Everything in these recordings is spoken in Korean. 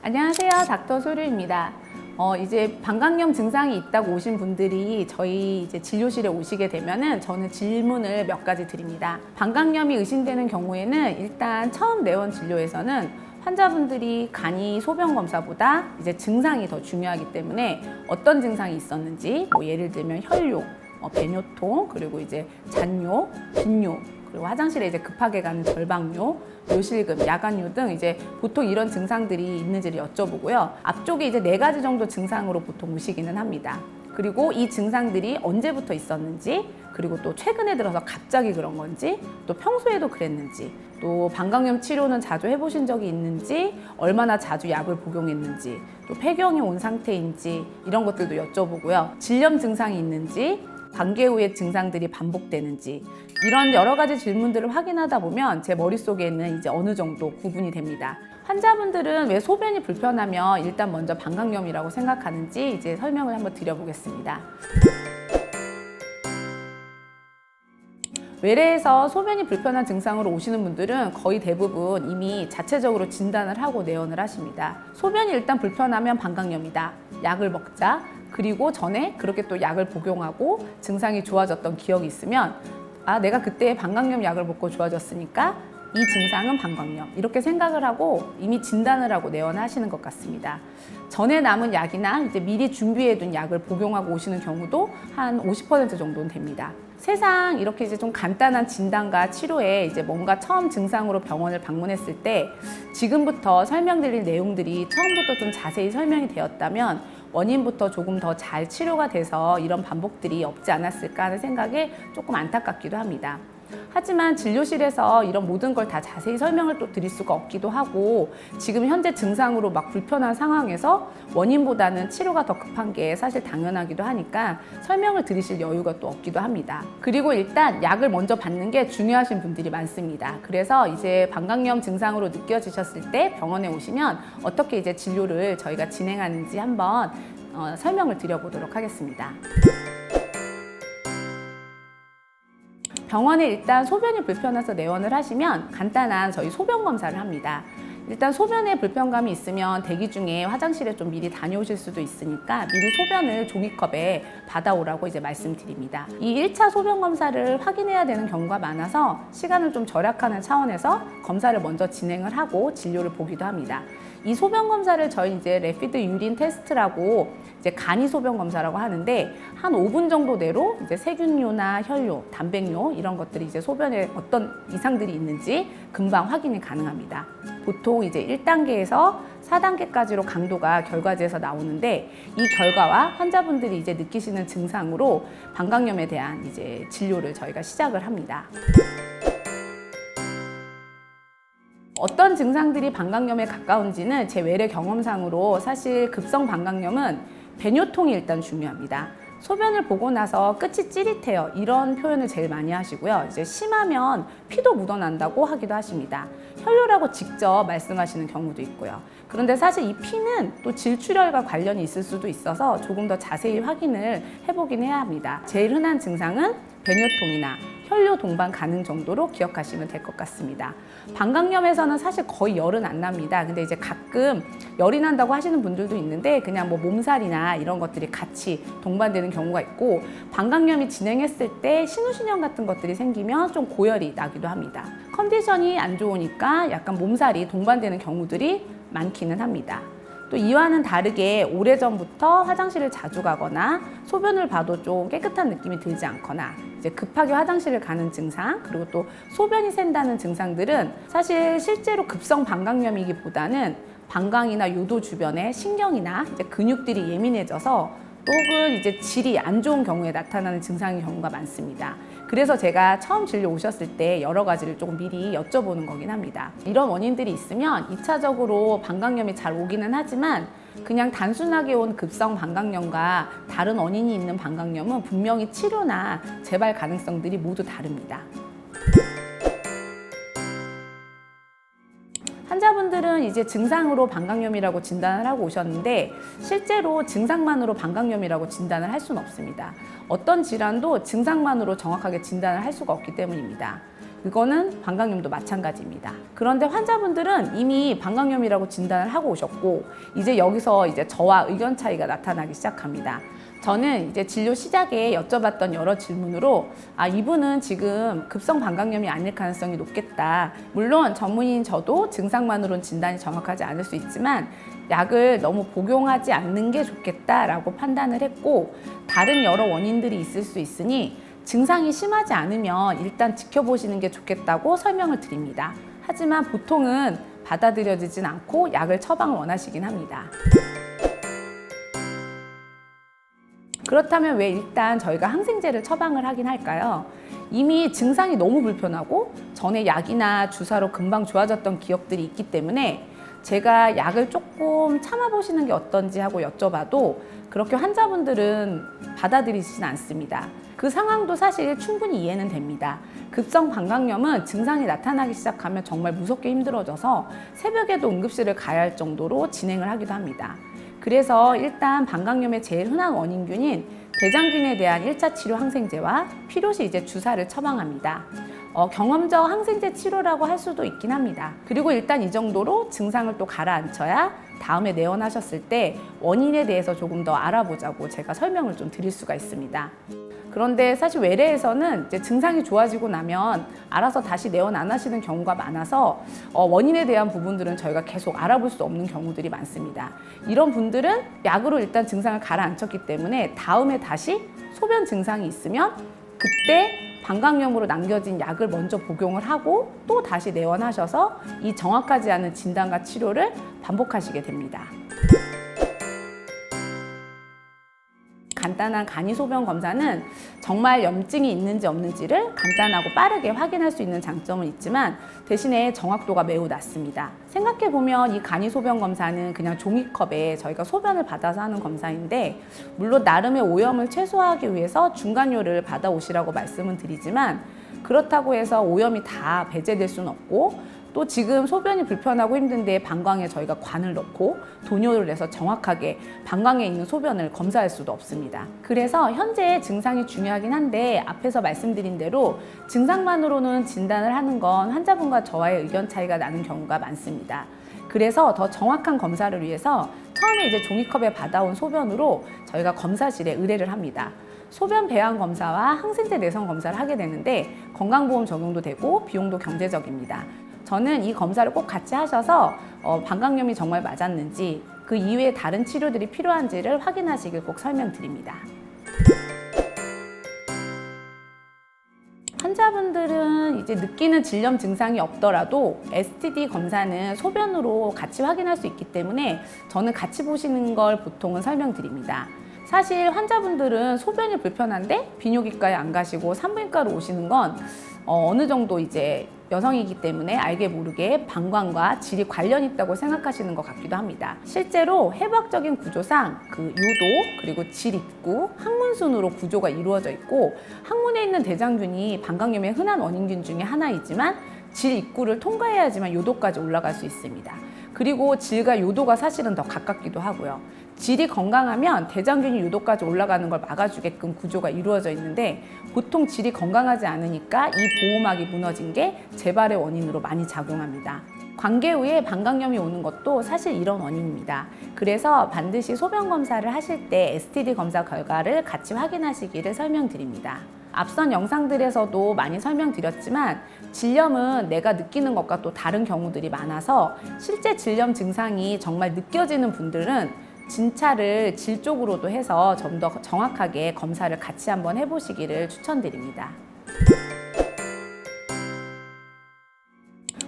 안녕하세요. 닥터 소류입니다. 이제 방광염 증상이 있다고 오신 분들이 저희 이제 진료실에 오시게 되면은 저는 질문을 몇 가지 드립니다. 방광염이 의심되는 경우에는 일단 처음 내원 진료에서는 환자분들이 간이 소변 검사보다 이제 증상이 더 중요하기 때문에 어떤 증상이 있었는지, 뭐 예를 들면 혈뇨, 배뇨통, 그리고 이제 잔뇨, 빈뇨, 그리고 화장실에 이제 급하게 가는 절방뇨, 요실금, 야간뇨 등 이제 보통 이런 증상들이 있는지를 여쭤보고요. 앞쪽에 이제 4가지 정도 증상으로 보통 오시기는 합니다. 그리고 이 증상들이 언제부터 있었는지, 그리고 또 최근에 들어서 갑자기 그런 건지, 또 평소에도 그랬는지, 또 방광염 치료는 자주 해보신 적이 있는지, 얼마나 자주 약을 복용했는지, 또 폐경이 온 상태인지 이런 것들도 여쭤보고요. 질염 증상이 있는지, 관계 후에 증상들이 반복되는지 이런 여러 가지 질문들을 확인하다 보면 제 머릿속에는 이제 어느 정도 구분이 됩니다. 환자분들은 왜 소변이 불편하면 일단 먼저 방광염이라고 생각하는지 이제 설명을 한번 드려보겠습니다. 외래에서 소변이 불편한 증상으로 오시는 분들은 거의 대부분 이미 자체적으로 진단을 하고 내원을 하십니다. 소변이 일단 불편하면 방광염이다. 약을 먹자. 그리고 전에 그렇게 또 약을 복용하고 증상이 좋아졌던 기억이 있으면 내가 그때 방광염 약을 먹고 좋아졌으니까 이 증상은 방광염 이렇게 생각을 하고 이미 진단을 하고 내원하시는 것 같습니다. 전에 남은 약이나 이제 미리 준비해둔 약을 복용하고 오시는 경우도 한 50% 정도는 됩니다. 세상 이렇게 이제 좀 간단한 진단과 치료에 이제 뭔가 처음 증상으로 병원을 방문했을 때 지금부터 설명드릴 내용들이 처음부터 좀 자세히 설명이 되었다면 원인부터 조금 더 잘 치료가 돼서 이런 반복들이 없지 않았을까 하는 생각에 조금 안타깝기도 합니다. 하지만 진료실에서 이런 모든 걸 다 자세히 설명을 또 드릴 수가 없기도 하고 지금 현재 증상으로 막 불편한 상황에서 원인보다는 치료가 더 급한 게 사실 당연하기도 하니까 설명을 드리실 여유가 또 없기도 합니다. 그리고 일단 약을 먼저 받는 게 중요하신 분들이 많습니다. 그래서 이제 방광염 증상으로 느껴지셨을 때 병원에 오시면 어떻게 이제 진료를 저희가 진행하는지 한번 설명을 드려보도록 하겠습니다. 병원에 일단 소변이 불편해서 내원을 하시면 간단한 저희 소변 검사를 합니다. 일단 소변에 불편감이 있으면 대기 중에 화장실에 좀 미리 다녀오실 수도 있으니까 미리 소변을 종이컵에 받아오라고 이제 말씀드립니다. 이 1차 소변 검사를 확인해야 되는 경우가 많아서 시간을 좀 절약하는 차원에서 검사를 먼저 진행을 하고 진료를 보기도 합니다. 이 소변 검사를 저희 이제 래피드 유린 테스트라고 이제 간이 소변 검사라고 하는데 한 5분 정도 내로 이제 세균뇨나 혈뇨, 단백뇨 이런 것들이 이제 소변에 어떤 이상들이 있는지 금방 확인이 가능합니다. 보통 이제 1단계에서 4단계까지로 강도가 결과지에서 나오는데 이 결과와 환자분들이 이제 느끼시는 증상으로 방광염에 대한 이제 진료를 저희가 시작을 합니다. 어떤 증상들이 방광염에 가까운지는 제 외래 경험상으로 사실 급성 방광염은 배뇨통이 일단 중요합니다. 소변을 보고 나서 끝이 찌릿해요. 이런 표현을 제일 많이 하시고요. 이제 심하면 피도 묻어난다고 하기도 하십니다. 혈뇨라고 직접 말씀하시는 경우도 있고요. 그런데 사실 이 피는 또 질출혈과 관련이 있을 수도 있어서 조금 더 자세히 확인을 해보긴 해야 합니다. 제일 흔한 증상은 배뇨통이나 혈뇨 동반 가능 정도로 기억하시면 될 것 같습니다. 방광염에서는 사실 거의 열은 안 납니다. 근데 이제 가끔 열이 난다고 하시는 분들도 있는데 그냥 뭐 몸살이나 이런 것들이 같이 동반되는 경우가 있고 방광염이 진행했을 때 신우신형 같은 것들이 생기면 좀 고열이 나기도 합니다. 컨디션이 안 좋으니까 약간 몸살이 동반되는 경우들이 많기는 합니다. 또 이와는 다르게 오래전부터 화장실을 자주 가거나 소변을 봐도 좀 깨끗한 느낌이 들지 않거나 이제 급하게 화장실을 가는 증상 그리고 또 소변이 샌다는 증상들은 사실 실제로 급성 방광염이기보다는 방광이나 요도 주변의 신경이나 이제 근육들이 예민해져서 혹은 이제 질이 안 좋은 경우에 나타나는 증상인 경우가 많습니다. 그래서 제가 처음 진료 오셨을 때 여러 가지를 조금 미리 여쭤보는 거긴 합니다. 이런 원인들이 있으면 2차적으로 방광염이 잘 오기는 하지만 그냥 단순하게 온 급성 방광염과 다른 원인이 있는 방광염은 분명히 치료나 재발 가능성들이 모두 다릅니다. 환자분들은 이제 증상으로 방광염이라고 진단을 하고 오셨는데 실제로 증상만으로 방광염이라고 진단을 할 수는 없습니다. 어떤 질환도 증상만으로 정확하게 진단을 할 수가 없기 때문입니다. 그거는 방광염도 마찬가지입니다. 그런데 환자분들은 이미 방광염이라고 진단을 하고 오셨고 이제 여기서 이제 저와 의견 차이가 나타나기 시작합니다. 저는 이제 진료 시작에 여쭤봤던 여러 질문으로 이분은 지금 급성 방광염이 아닐 가능성이 높겠다. 물론 전문의인 저도 증상만으로는 진단이 정확하지 않을 수 있지만 약을 너무 복용하지 않는 게 좋겠다라고 판단을 했고 다른 여러 원인들이 있을 수 있으니 증상이 심하지 않으면 일단 지켜보시는 게 좋겠다고 설명을 드립니다. 하지만 보통은 받아들여지진 않고 약을 처방을 원하시긴 합니다. 그렇다면 왜 일단 저희가 항생제를 처방을 하긴 할까요? 이미 증상이 너무 불편하고 전에 약이나 주사로 금방 좋아졌던 기억들이 있기 때문에 제가 약을 조금 참아보시는 게 어떤지 하고 여쭤봐도 그렇게 환자분들은 받아들이시진 않습니다. 그 상황도 사실 충분히 이해는 됩니다. 급성 방광염은 증상이 나타나기 시작하면 정말 무섭게 힘들어져서 새벽에도 응급실을 가야 할 정도로 진행을 하기도 합니다. 그래서 일단 방광염의 제일 흔한 원인균인 대장균에 대한 1차 치료 항생제와 필요시 이제 주사를 처방합니다. 경험적 항생제 치료라고 할 수도 있긴 합니다. 그리고 일단 이 정도로 증상을 또 가라앉혀야 다음에 내원하셨을 때 원인에 대해서 조금 더 알아보자고 제가 설명을 좀 드릴 수가 있습니다. 그런데 사실 외래에서는 이제 증상이 좋아지고 나면 알아서 다시 내원 안 하시는 경우가 많아서 원인에 대한 부분들은 저희가 계속 알아볼 수 없는 경우들이 많습니다. 이런 분들은 약으로 일단 증상을 가라앉혔기 때문에 다음에 다시 소변 증상이 있으면 그때 방광염으로 남겨진 약을 먼저 복용을 하고 또 다시 내원하셔서 이 정확하지 않은 진단과 치료를 반복하시게 됩니다. 간단한 간이소변 검사는 정말 염증이 있는지 없는지를 간단하고 빠르게 확인할 수 있는 장점은 있지만 대신에 정확도가 매우 낮습니다. 생각해보면 이 간이소변 검사는 그냥 종이컵에 저희가 소변을 받아서 하는 검사인데 물론 나름의 오염을 최소화하기 위해서 중간요를 받아오시라고 말씀은 드리지만 그렇다고 해서 오염이 다 배제될 수는 없고 또 지금 소변이 불편하고 힘든데 방광에 저희가 관을 넣고 도뇨를 해서 정확하게 방광에 있는 소변을 검사할 수도 없습니다. 그래서 현재 증상이 중요하긴 한데 앞에서 말씀드린 대로 증상만으로는 진단을 하는 건 환자분과 저와의 의견 차이가 나는 경우가 많습니다. 그래서 더 정확한 검사를 위해서 처음에 이제 종이컵에 받아온 소변으로 저희가 검사실에 의뢰를 합니다. 소변 배양 검사와 항생제 내성 검사를 하게 되는데 건강보험 적용도 되고 비용도 경제적입니다. 저는 이 검사를 꼭 같이 하셔서 방광염이 정말 맞았는지 그 이외에 다른 치료들이 필요한지를 확인하시길 꼭 설명드립니다. 환자분들은 이제 느끼는 질염 증상이 없더라도 STD 검사는 소변으로 같이 확인할 수 있기 때문에 저는 같이 보시는 걸 보통은 설명드립니다. 사실 환자분들은 소변이 불편한데 비뇨기과에 안 가시고 산부인과로 오시는 건 어느 정도 이제 여성이기 때문에 알게 모르게 방광과 질이 관련 있다고 생각하시는 것 같기도 합니다. 실제로 해부학적인 구조상 그 요도 그리고 질 입구, 항문순으로 구조가 이루어져 있고 항문에 있는 대장균이 방광염의 흔한 원인균 중에 하나이지만 질 입구를 통과해야지만 요도까지 올라갈 수 있습니다. 그리고 질과 요도가 사실은 더 가깝기도 하고요. 질이 건강하면 대장균이 요도까지 올라가는 걸 막아주게끔 구조가 이루어져 있는데 보통 질이 건강하지 않으니까 이 보호막이 무너진 게 재발의 원인으로 많이 작용합니다. 관계 후에 방광염이 오는 것도 사실 이런 원인입니다. 그래서 반드시 소변 검사를 하실 때 STD 검사 결과를 같이 확인하시기를 설명드립니다. 앞선 영상들에서도 많이 설명드렸지만 질염은 내가 느끼는 것과 또 다른 경우들이 많아서 실제 질염 증상이 정말 느껴지는 분들은 진찰을 질 쪽으로도 해서 좀 더 정확하게 검사를 같이 한번 해보시기를 추천드립니다.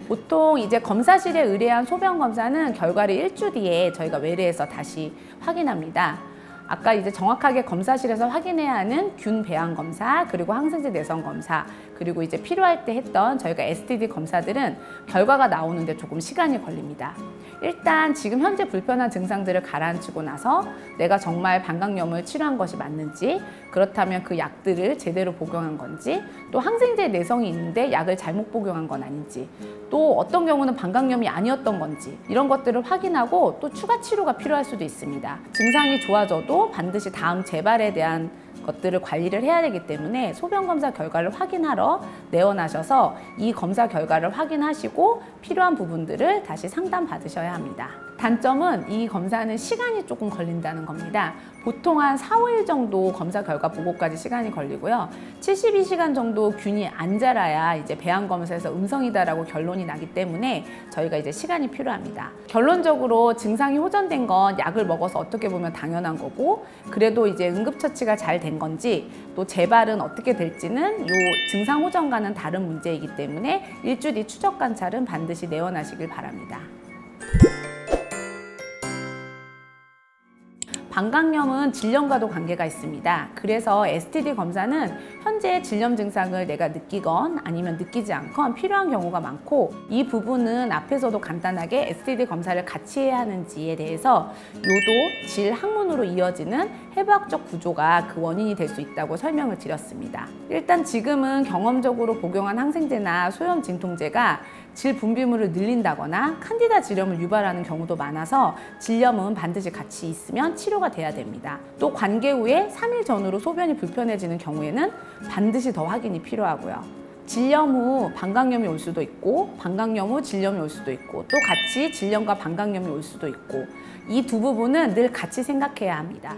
보통 이제 검사실에 의뢰한 소변 검사는 결과를 일주 뒤에 저희가 외래에서 다시 확인합니다. 아까 이제 정확하게 검사실에서 확인해야 하는 균 배양 검사, 그리고 항생제 내성 검사, 그리고 이제 필요할 때 했던 저희가 STD 검사들은 결과가 나오는데 조금 시간이 걸립니다. 일단 지금 현재 불편한 증상들을 가라앉히고 나서 내가 정말 방광염을 치료한 것이 맞는지, 그렇다면 그 약들을 제대로 복용한 건지, 또 항생제 내성이 있는데 약을 잘못 복용한 건 아닌지, 또 어떤 경우는 방광염이 아니었던 건지 이런 것들을 확인하고 또 추가 치료가 필요할 수도 있습니다. 증상이 좋아져도 반드시 다음 재발에 대한 것들을 관리를 해야 되기 때문에 소변 검사 결과를 확인하러 내원하셔서 이 검사 결과를 확인하시고 필요한 부분들을 다시 상담 받으셔야 합니다. 단점은 이 검사는 시간이 조금 걸린다는 겁니다. 보통 한 4, 5일 정도 검사 결과 보고까지 시간이 걸리고요. 72시간 정도 균이 안 자라야 이제 배양 검사에서 음성이다라고 결론이 나기 때문에 저희가 이제 시간이 필요합니다. 결론적으로 증상이 호전된 건 약을 먹어서 어떻게 보면 당연한 거고, 그래도 이제 응급처치가 잘 된 건지 또 재발은 어떻게 될지는 이 증상 호전과는 다른 문제이기 때문에 일주 뒤 추적 관찰은 반드시 내원하시길 바랍니다. 방광염은 질염과도 관계가 있습니다. 그래서 STD 검사는 현재 질염 증상을 내가 느끼건 아니면 느끼지 않건 필요한 경우가 많고, 이 부분은 앞에서도 간단하게 STD 검사를 같이 해야 하는지에 대해서 요도, 질, 항문으로 이어지는 해부학적 구조가 그 원인이 될 수 있다고 설명을 드렸습니다. 일단 지금은 경험적으로 복용한 항생제나 소염 진통제가 질 분비물을 늘린다거나 칸디다 질염을 유발하는 경우도 많아서 질염은 반드시 같이 있으면 치료가 돼야 됩니다. 또 관계 후에 3일 전후로 소변이 불편해지는 경우에는 반드시 더 확인이 필요하고요. 질염 후 방광염이 올 수도 있고, 방광염 후 질염이 올 수도 있고, 또 같이 질염과 방광염이 올 수도 있고, 이 두 부분은 늘 같이 생각해야 합니다.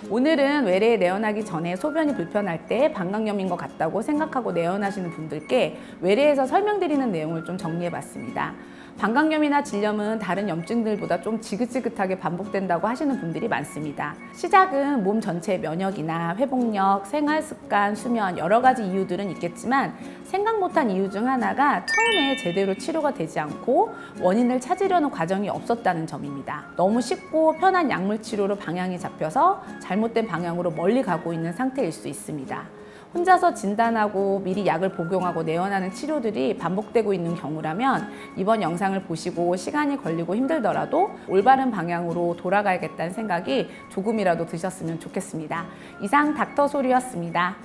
오늘은 외래에 내원하기 전에 소변이 불편할 때 방광염인 것 같다고 생각하고 내원하시는 분들께 외래에서 설명드리는 내용을 좀 정리해봤습니다. 방광염이나 질염은 다른 염증들보다 좀 지긋지긋하게 반복된다고 하시는 분들이 많습니다. 시작은 몸 전체의 면역이나 회복력, 생활습관, 수면 여러 가지 이유들은 있겠지만 생각 못한 이유 중 하나가 처음에 제대로 치료가 되지 않고 원인을 찾으려는 과정이 없었다는 점입니다. 너무 쉽고 편한 약물 치료로 방향이 잡혀서 잘못된 방향으로 멀리 가고 있는 상태일 수 있습니다. 혼자서 진단하고 미리 약을 복용하고 내원하는 치료들이 반복되고 있는 경우라면 이번 영상을 보시고 시간이 걸리고 힘들더라도 올바른 방향으로 돌아가야겠다는 생각이 조금이라도 드셨으면 좋겠습니다. 이상 닥터소리였습니다.